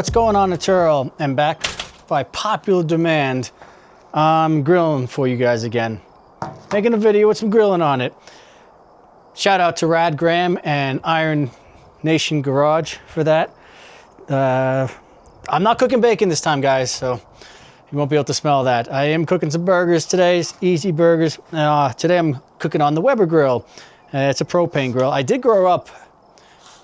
what's going on, it's Earl, and back by popular demand, I'm grilling for you guys again. Making a video with some grilling on it. Shout out to Rad Graham and Iron Nation Garage for that. I'm not cooking bacon this time, guys, so you won't be able to smell that. I am cooking some burgers today, easy burgers. Today I'm cooking on the Weber grill. It's a propane grill. I did grow up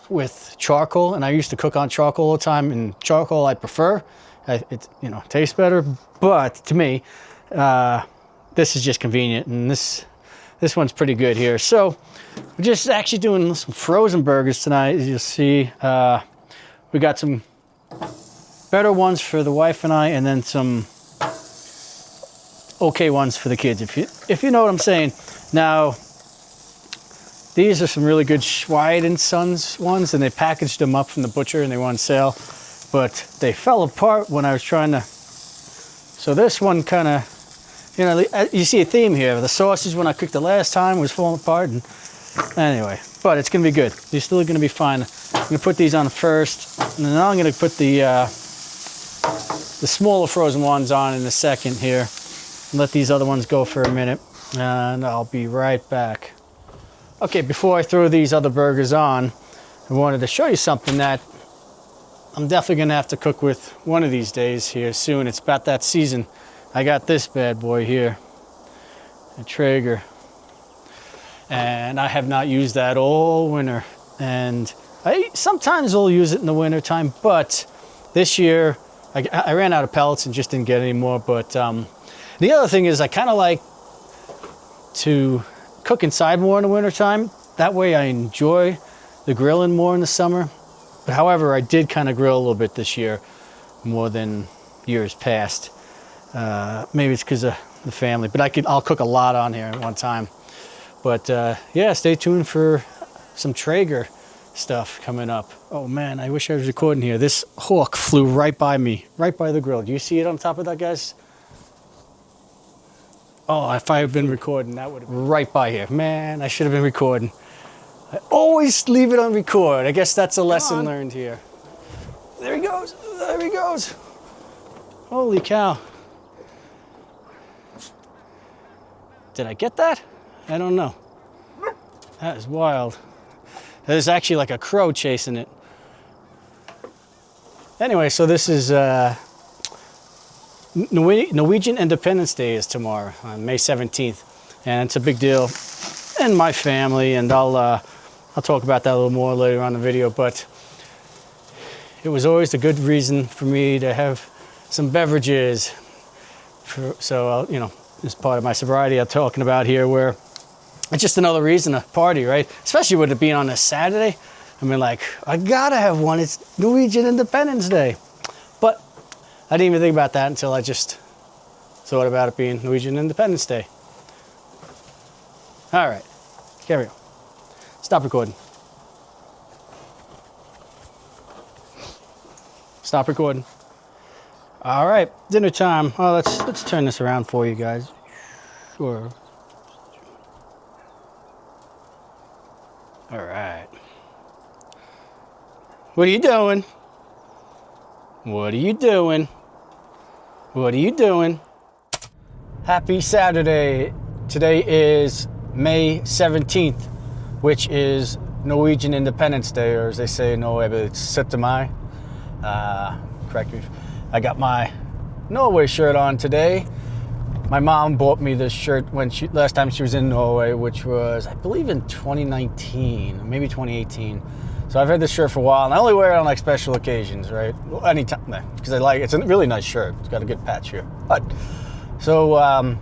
with charcoal, and I used to cook on charcoal all the time, and charcoal I prefer. It tastes better, but to me, this is just convenient, and this one's pretty good here. So we're just actually doing some frozen burgers tonight. As you'll see, we got some better ones for the wife and I, and then some okay ones for the kids, if you know what I'm saying. Now, these are some really good Schweid & Sons ones, and they packaged them up from the butcher and they were on sale, but they fell apart when I was trying to. So this one kind of, you see a theme here. The sausage when I cooked it last time was falling apart, and anyway, but it's gonna be good. They're still gonna be fine. I'm gonna put these on first, and then I'm gonna put the smaller frozen ones on in a second here, and let these other ones go for a minute, and I'll be right back. Okay, before I throw these other burgers on, I wanted to show you something that I'm definitely gonna have to cook with one of these days here soon. It's about that season. I got this bad boy here, a Traeger, and I have not used that all winter. And I sometimes will use it in the winter time, but this year I ran out of pellets and just didn't get any more. But the other thing is I kind of like to cook inside more in the winter time. That way I enjoy the grilling more in the summer. But however, I did kind of grill a little bit this year, more than years past. Maybe it's because of the family, but I'll cook a lot on here at one time. But yeah, stay tuned for some Traeger stuff coming up. Oh man, I wish I was recording here. This hawk flew right by me, right by the grill. Do you see it on top of that, guys? Oh, if I had been recording, that would have been right by here. Man, I should have been recording. I always leave it on record. I guess that's a lesson learned here. There he goes. There he goes. Holy cow. Did I get that? I don't know. That is wild. There's actually like a crow chasing it. Anyway, so this is Norwegian Independence Day is tomorrow, on May 17th, and it's a big deal in my family, and I'll talk about that a little more later on in the video. But it was always a good reason for me to have some beverages. So as part of my sobriety I'm talking about here, where it's just another reason to party, right? Especially with it being on a Saturday. I mean, like, I gotta have one. It's Norwegian Independence Day. But I didn't even think about that until I just thought about it being Norwegian Independence Day. All right, carry on. Stop recording. Stop recording. All right, dinner time. Oh, let's turn this around for you guys. Sure. All right. What are you doing? What are you doing? What are you doing? Happy Saturday. Today is May 17th, which is Norwegian Independence Day, or as they say in Norway, but it's 17. Correct me. I got my Norway shirt on today. My mom bought me this shirt last time she was in Norway, which was, I believe, in 2019, maybe 2018. So I've had this shirt for a while, and I only wear it on like special occasions, right? Well, anytime, because I like it. It's a really nice shirt. It's got a good patch here. But so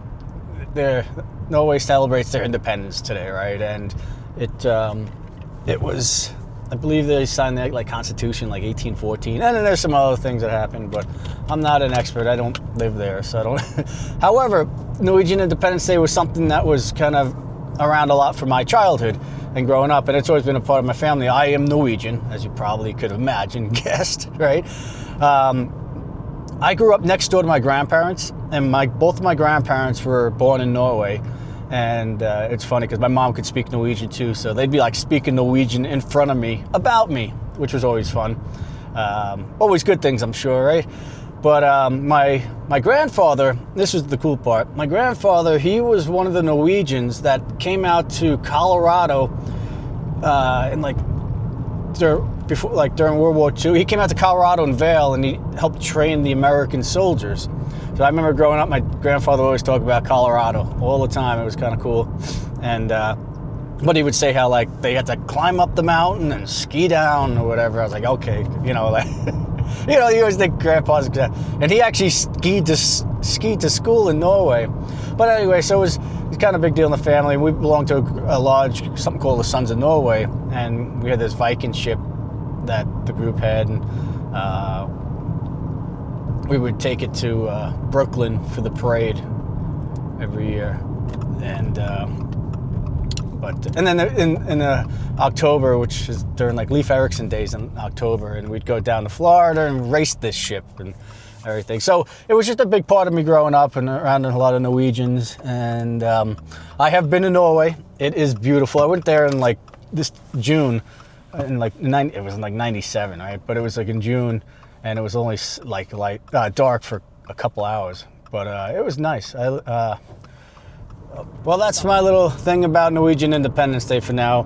Norway celebrates their independence today, right? And it was, I believe they signed the like Constitution like 1814, and then there's some other things that happened, but I'm not an expert. I don't live there, so I don't. However, Norwegian Independence Day was something that was kind of around a lot for my childhood and growing up, and it's always been a part of my family. I am Norwegian, as you probably could imagine, guessed, right? I grew up next door to my grandparents, and both of my grandparents were born in Norway. And it's funny because my mom could speak Norwegian too, so they'd be like speaking Norwegian in front of me, about me, which was always fun. Always good things, I'm sure, right? But my grandfather, this was the cool part. My grandfather, he was one of the Norwegians that came out to Colorado in during World War II. He came out to Colorado in Vail, and he helped train the American soldiers. So I remember growing up, my grandfather always talked about Colorado all the time. It was kind of cool. And but he would say how like they had to climb up the mountain and ski down or whatever. I was like, okay, you know, like you know, you always think grandpa's, and he actually skied to school in Norway. But anyway, so it was kind of a big deal in the family. We belonged to a lodge, something called the Sons of Norway, and we had this Viking ship that the group had, and we would take it to Brooklyn for the parade every year, and then in October, which is during like Leif Erikson days in October, and we'd go down to Florida and race this ship and everything. So it was just a big part of me growing up and around a lot of Norwegians. And I have been to Norway. It is beautiful. I went there in like this June, in like it was like 97, right? But it was like in June, and it was only like dark for a couple hours. But it was nice. Well, that's my little thing about Norwegian Independence Day for now.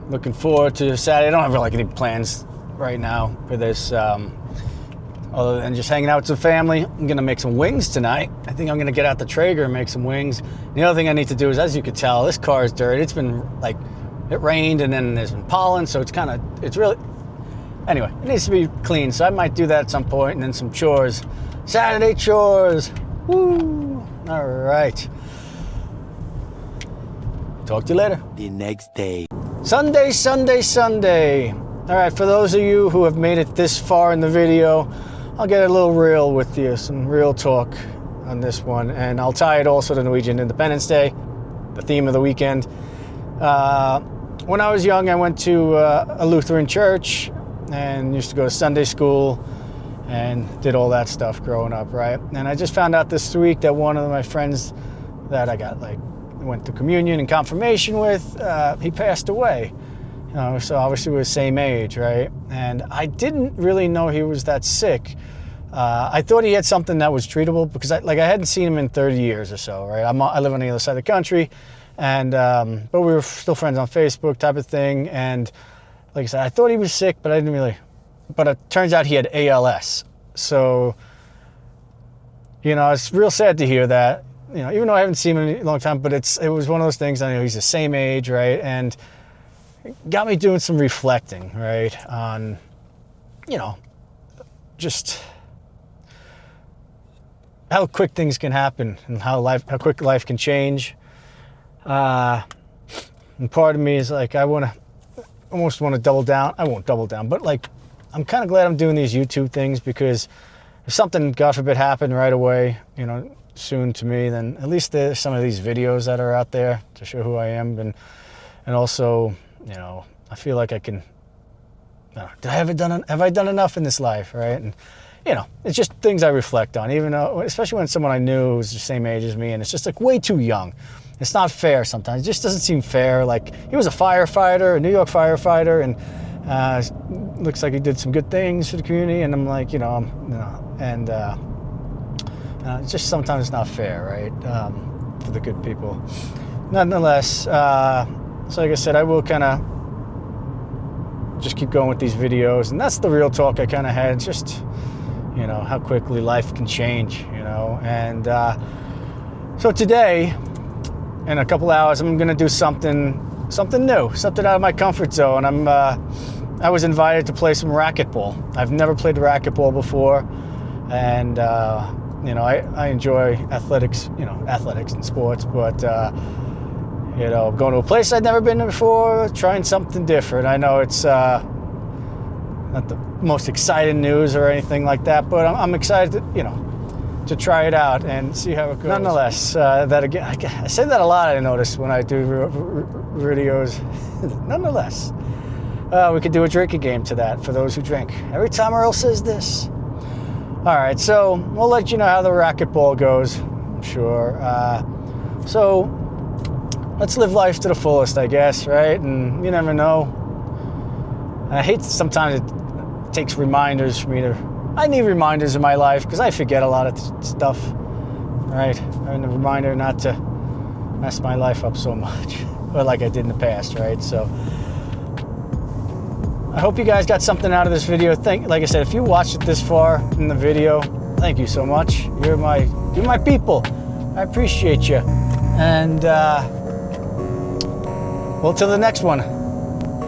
Looking forward to Saturday. I don't have like any plans right now for this, other than just hanging out with some family. I'm gonna make some wings tonight. I think I'm gonna get out the Traeger and make some wings. The other thing I need to do is, as you could tell, this car is dirty. It's been like, it rained and then there's been pollen, so it's really, anyway, it needs to be clean. So I might do that at some point, and then some chores. Saturday chores, woo! All right. Talk to you later. The next day. Sunday, Sunday, Sunday. All right, for those of you who have made it this far in the video, I'll get a little real with you, some real talk on this one, and I'll tie it also to Norwegian Independence Day, the theme of the weekend. When I was young, I went to a Lutheran church and used to go to Sunday school and did all that stuff growing up, right? And I just found out this week that one of my friends that I got went to communion and confirmation with, he passed away. You know, so obviously we were the same age, right? And I didn't really know he was that sick. I thought he had something that was treatable because I hadn't seen him in 30 years or so, right? I live on the other side of the country, and but we were still friends on Facebook type of thing. And like I said, I thought he was sick, but I didn't really. But it turns out he had ALS. So, you know, it's real sad to hear that. You know, even though I haven't seen him in a long time, but it was one of those things. I know he's the same age, right? And it got me doing some reflecting, right, on, you know, just how quick things can happen and how quick life can change. And part of me is like, I almost want to double down. I won't double down, but like, I'm kind of glad I'm doing these YouTube things, because if something, God forbid, happened right away, you know, soon to me, then at least there's some of these videos that are out there to show who I am, and also, you know, I feel like I can. Have I done enough in this life, right? And you know, it's just things I reflect on, even though, especially when someone I knew was the same age as me, and it's just like way too young. It's not fair sometimes. It just doesn't seem fair. Like, he was a firefighter, a New York firefighter, and looks like he did some good things for the community. And I'm like, it's just sometimes it's not fair, right? For the good people. Nonetheless, so like I said, I will kind of just keep going with these videos, and that's the real talk I kind of had. Just, you know, how quickly life can change, you know. And so today, in a couple hours, I'm going to do something new, something out of my comfort zone. I was invited to play some racquetball. I've never played racquetball before, and you know, I enjoy athletics and sports, but you know, going to a place I'd never been to before, trying something different. I know it's not the most exciting news or anything like that, but I'm excited to, you know, to try it out and see how it goes. Nonetheless, that again, I say that a lot, I notice, when I do videos. Nonetheless, we could do a drinking game to that for those who drink. Every time Earl says this. All right, so we'll let you know how the racquetball goes, I'm sure. So let's live life to the fullest, I guess, right? And you never know. And I hate sometimes takes reminders for me to, I need reminders in my life because I forget a lot of stuff, right? And a reminder not to mess my life up so much, or like I did in the past, right? So I hope you guys got something out of this video. Like I said, if you watched it this far in the video, thank you so much. You're my people. I appreciate you. And well, till the next one.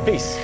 Peace.